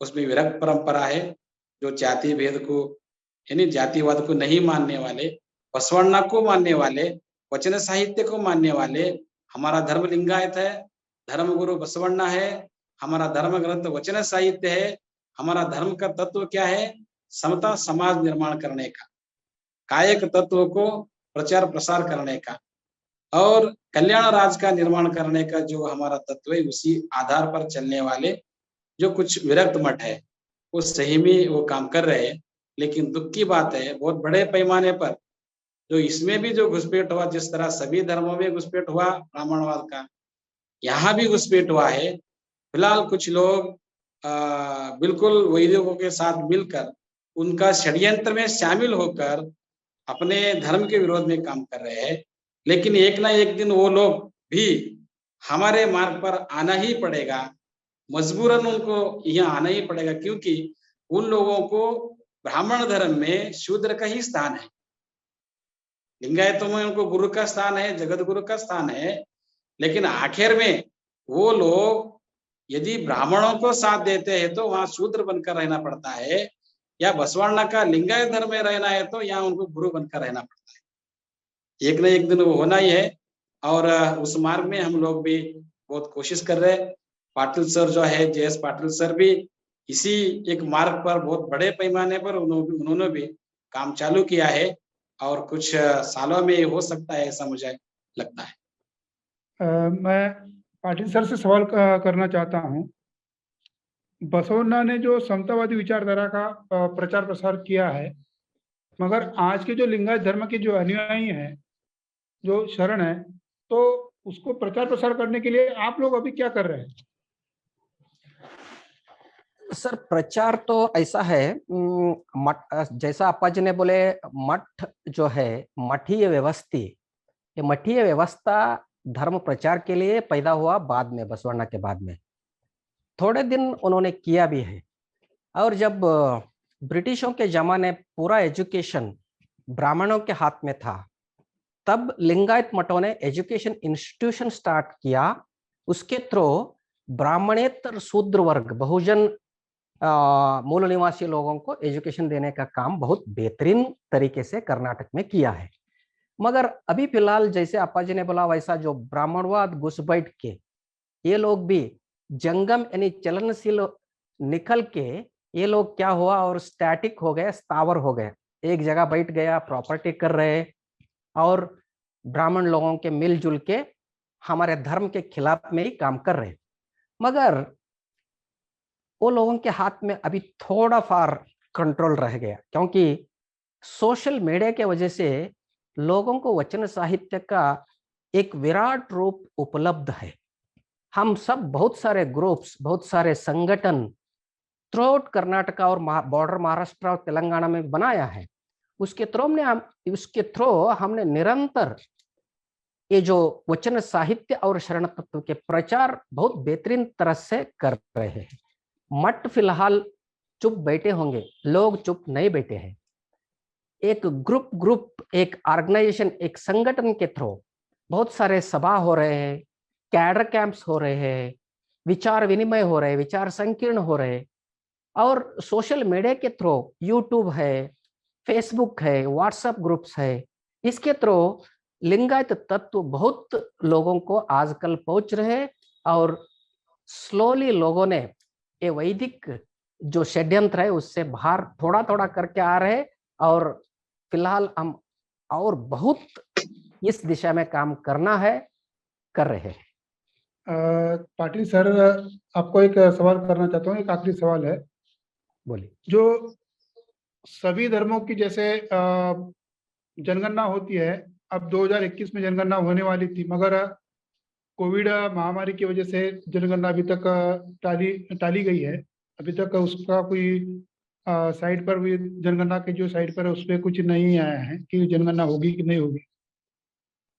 उसमें विरक्त परंपरा है। जो जाति भेद को यानी जातिवाद को नहीं मानने वाले, बसवण्णा को मानने वाले, वचन साहित्य को मानने वाले, हमारा धर्म लिंगायत है, धर्मगुरु बसवण्णा है, हमारा धर्म ग्रंथ वचन साहित्य है। हमारा धर्म का तत्व क्या है? समता समाज निर्माण करने का, कायक तत्व को प्रचार प्रसार करने का और कल्याण राज का निर्माण करने का जो हमारा तत्व है, उसी आधार पर चलने वाले जो कुछ विरक्त मठ है वो सही में वो काम कर रहे हैं। लेकिन दुख की बात है, बहुत बड़े पैमाने पर जो इसमें भी जो घुसपैठ हुआ, जिस तरह सभी धर्मों में घुसपैठ हुआ ब्राह्मणवाद का, यहाँ भी घुसपैठ हुआ है। फिलहाल कुछ लोग बिल्कुल वैदिकों के साथ मिलकर उनका षड्यंत्र में शामिल होकर अपने धर्म के विरोध में काम कर रहे हैं। लेकिन एक ना एक दिन वो लोग भी हमारे मार्ग पर आना ही पड़ेगा, मजबूरन उनको यहाँ आना ही पड़ेगा, क्योंकि उन लोगों को ब्राह्मण धर्म में शूद्र का ही स्थान है। लिंगायतों में उनको गुरु का स्थान है, जगत गुरु का स्थान है, लेकिन आखिर में वो लोग यदि ब्राह्मणों को साथ देते हैं तो वहां शूद्र बनकर रहना पड़ता है, या बसवाना का लिंगायत धर्म में रहना है तो यहाँ उनको गुरु बनकर रहना पड़ता है। एक न एक दिन वो होना ही है और उस मार्ग में हम लोग भी बहुत कोशिश कर रहे हैं। पाटिल सर जो है, JS पाटिल सर भी इसी एक मार्ग पर बहुत बड़े पैमाने पर उन्होंने भी काम चालू किया है और कुछ सालों में हो सकता है, ऐसा मुझे लगता है। मैं पाटिल सर से सवाल करना चाहता हूँ। बसवण्णा ने जो समतावादी विचारधारा का प्रचार प्रसार किया है, मगर आज के जो लिंगायत धर्म के जो अनुयायी हैं, जो शरण है, तो उसको प्रचार प्रसार करने के लिए आप लोग अभी क्या कर रहे हैं? सर प्रचार तो ऐसा है, मठ, जैसा अप्पा जी ने बोले, मठ जो है मठीय व्यवस्थी, ये मठीय व्यवस्था धर्म प्रचार के लिए पैदा हुआ बाद में, बसवण्णा के बाद में थोड़े दिन उन्होंने किया भी है। और जब ब्रिटिशों के जमाने पूरा एजुकेशन ब्राह्मणों के हाथ में था, तब लिंगायत मठों ने एजुकेशन इंस्टीट्यूशन स्टार्ट किया। उसके थ्रू ब्राह्मणेतर शूद्र वर्ग, बहुजन मूल निवासी लोगों को एजुकेशन देने का काम बहुत बेहतरीन तरीके से कर्नाटक में किया है। मगर अभी फिलहाल जैसे अप्पा जी ने बोला, वैसा जो ब्राह्मणवाद घुसपैठ के ये लोग भी जंगम यानी चलनशील निकल के ये लोग क्या हुआ और स्टैटिक हो गए, स्थावर हो गए, एक जगह बैठ गया, प्रॉपर्टी कर रहे और ब्राह्मण लोगों के मिलजुल के हमारे धर्म के खिलाफ में ही काम कर रहे। मगर वो लोगों के हाथ में अभी थोड़ा फार कंट्रोल रह गया, क्योंकि सोशल मीडिया के वजह से लोगों को वचन साहित्य का एक विराट रूप उपलब्ध है। हम सब बहुत सारे ग्रुप्स, बहुत सारे संगठन थ्रू आउट कर्नाटका और बॉर्डर महाराष्ट्र और तेलंगाना में बनाया है। उसके थ्रू हमने निरंतर ये जो वचन साहित्य और शरण तत्व के प्रचार बहुत बेहतरीन तरह से कर रहे हैं। मठ फिलहाल चुप बैठे होंगे, लोग चुप नहीं बैठे हैं। एक ग्रुप, एक ऑर्गेनाइजेशन, एक संगठन के थ्रू बहुत सारे सभा हो रहे हैं, कैडर कैंप्स हो रहे हैं, विचार विनिमय हो रहे हैं, विचार संकीर्ण हो रहे हैं, और सोशल मीडिया के थ्रू यूट्यूब है, फेसबुक है, व्हाट्सएप ग्रुप्स है, इसके थ्रू लिंगायत तत्व बहुत लोगों को आजकल पहुंच रहे और स्लोली लोगों ने ये वैदिक जो षड्यंत्र है उससे बाहर थोड़ा थोड़ा करके आ रहे, और फिलहाल हम और बहुत इस दिशा में काम करना है, कर रहे हैं। पाटिल सर, आपको एक सवाल करना चाहता हूँ, एक आखिरी सवाल है। बोलिए। जो सभी धर्मों की जैसे जनगणना होती है, अब 2021 में जनगणना होने वाली थी, मगर कोविड महामारी की वजह से जनगणना अभी तक टाली गई है। अभी तक उसका कोई साइट पर भी, जनगणना के जो साइट पर है उस पर कुछ नहीं आया है कि जनगणना होगी कि नहीं होगी।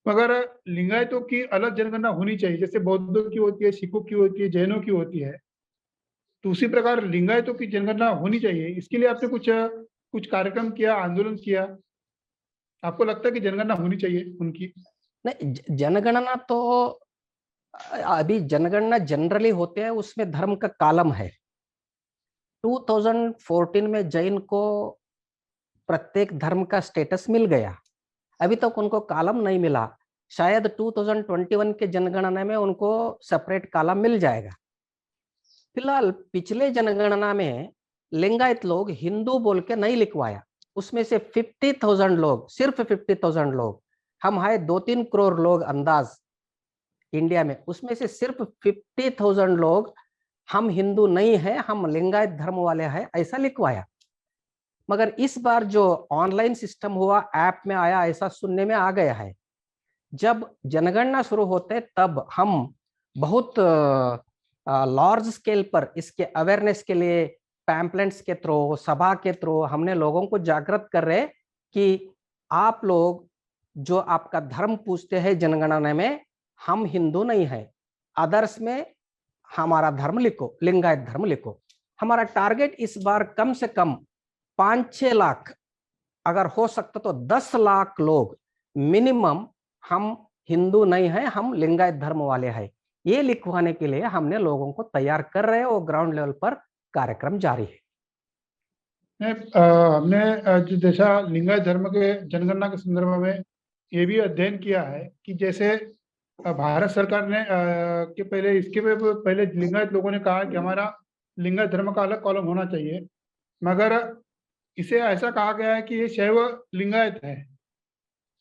मगर लिंगायतों की अलग जनगणना होनी चाहिए, जैसे बौद्धों की होती है, सिखों की होती है, जैनों की होती है, तो उसी प्रकार लिंगायतों की जनगणना होनी चाहिए। इसके लिए आपने कुछ कार्यक्रम किया, आंदोलन किया? आपको लगता है कि जनगणना होनी चाहिए उनकी? नहीं, जनगणना तो अभी जनगणना जनरली होते हैं, उसमें धर्म का कॉलम है। 2014 में जैन को प्रत्येक धर्म का स्टेटस मिल गया, अभी तक उनको कॉलम नहीं मिला। शायद 2021 के जनगणना में उनको सेपरेट कॉलम मिल जाएगा। फिलहाल पिछले जनगणना में लिंगायत लोग हिंदू बोल के नहीं लिखवाया, उसमें से 50,000 लोग, सिर्फ 50,000 लोग, हम है 2-3 करोड़ लोग अंदाज इंडिया में, उसमें से सिर्फ 50,000 लोग हम हिंदू नहीं है, हम लिंगायत धर्म वाले हैं, ऐसा लिखवाया। मगर इस बार जो ऑनलाइन सिस्टम हुआ, ऐप में आया, ऐसा सुनने में आ गया है। जब जनगणना शुरू होते तब हम बहुत लार्ज स्केल पर इसके अवेयरनेस के लिए पैम्पलेट्स के थ्रू, सभा के थ्रू हमने लोगों को जागृत कर रहे कि आप लोग जो आपका धर्म पूछते हैं जनगणना में, हम हिंदू नहीं है, अदर्स में हमारा धर्म लिखो, लिंगायत धर्म लिखो। हमारा टारगेट इस बार कम से कम 5-6 लाख, अगर हो सकता तो 10 लाख लोग मिनिमम हम हिंदू नहीं है, हम लिंगायत धर्म वाले हैं, ये लिखवाने के लिए हमने लोगों को तैयार कर रहे हैं और ग्राउंड लेवल पर कार्यक्रम जारी है। हमने जो जैसा लिंगायत धर्म के जनगणना के संदर्भ में ये भी अध्ययन किया है कि जैसे भारत सरकार ने के पहले इसके पहले लिंगायत लोगों ने कहा कि हमारा लिंगायत धर्म का अलग कॉलम होना चाहिए, मगर इसे ऐसा कहा गया है कि ये शैव लिंगायत है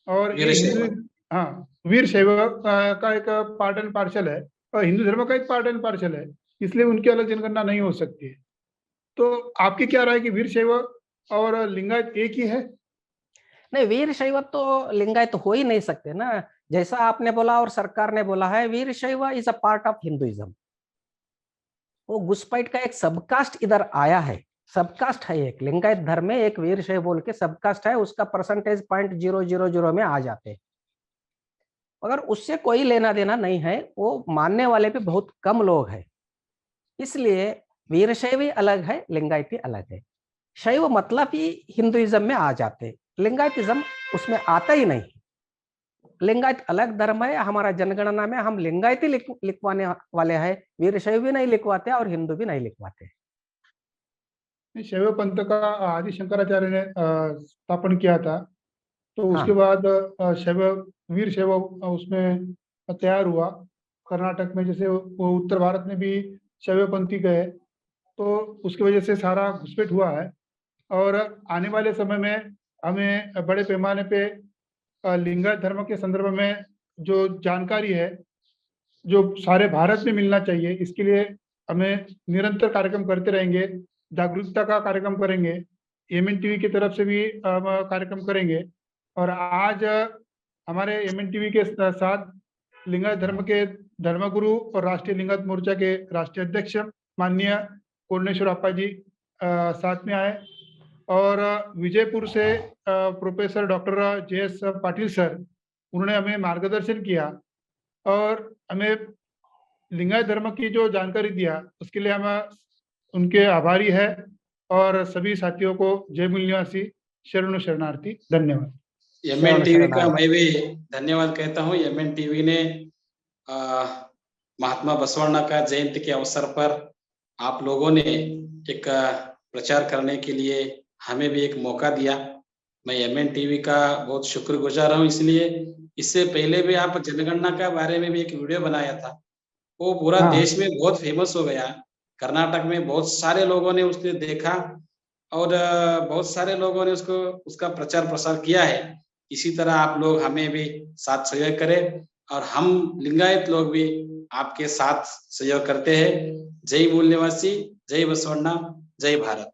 और ये हिंदू, हाँ, वीर शैव का एक पार्ट एंड पार्सल है और हिंदू धर्म का एक पार्ट एंड पार्सल है, इसलिए उनकी अलग जनगणना नहीं हो सकती है। तो आपकी क्या राय कि वीर शैव और लिंगायत एक ही है? नहीं, वीर शैव तो लिंगायत हो ही नहीं सकते ना। जैसा आपने बोला और सरकार ने बोला है, वीर शैव is a part of Hinduism. वो घुसपैठ का एक सबकास्ट इधर आया है, सबकास्ट है एक लिंगायत धर्म में, एक वीर शैव बोल के सबकास्ट है, उसका परसेंटेज 0.000 में आ जाते हैं, मगर उससे कोई लेना देना नहीं है, वो मानने वाले भी बहुत कम लोग हैं। इसलिए वीरशैव अलग है, लिंगायती अलग है। शैव मतलब ही हिंदुइज्म में आ जाते, लिंगायतिज्म उसमें आता ही नहीं। लिंगायत अलग धर्म है, हमारा जनगणना में हम लिंगायती लिखवाने वाले हैं, वीरशैव भी नहीं लिखवाते और हिंदू भी नहीं लिखवाते। शैव पंथ का आदि शंकराचार्य ने स्थापन किया था, तो उसके हाँ। बाद शैव, वीर शैव उसमें तैयार हुआ। कर्नाटक में जैसे वो उत्तर भारत में भी शैवपंथी गए, तो उसकी वजह से सारा घुसपैठ हुआ है। और आने वाले समय में हमें बड़े पैमाने पे लिंगायत धर्म के संदर्भ में जो जानकारी है, जो सारे भारत में मिलना चाहिए, इसके लिए हमें निरंतर कार्यक्रम करते रहेंगे, जागरूकता का कार्यक्रम करेंगे, MNTV की तरफ से भी हम कार्यक्रम करेंगे। और आज हमारे MNTV के साथ लिंगायत धर्म के धर्मगुरु और राष्ट्रीय लिंगायत मोर्चा के राष्ट्रीय अध्यक्ष माननीय कोंडेश्वर अप्पा जी साथ में आए, और विजयपुर से professor doctor JS Patil sir, उन्होंने हमें मार्गदर्शन किया और हमें लिंगायत धर्म की जो जानकारी दिया, उसके लिए हम उनके आभारी है। और सभी साथियों को जय मूल निवासी, शरणु शरणार्थी, धन्यवाद। MNTV का मैं भी धन्यवाद कहता हूँ। MNTV ने महात्मा बसवण्णा का जयंती के अवसर पर आप लोगों ने एक प्रचार करने के लिए हमें भी एक मौका दिया। मैं MNTV का बहुत शुक्रगुजार हूँ। इसलिए इससे पहले भी आप जनगणना के बारे में भी एक वीडियो बनाया था, वो पूरा देश में बहुत फेमस हो गया। कर्नाटक में बहुत सारे लोगों ने उसको देखा और बहुत सारे लोगों ने उसका प्रचार प्रसार किया है। इसी तरह आप लोग हमें भी साथ सहयोग करें और हम लिंगायत लोग भी आपके साथ सहयोग करते हैं। जय मूल निवासी, जय बसवण्णा, जय भारत।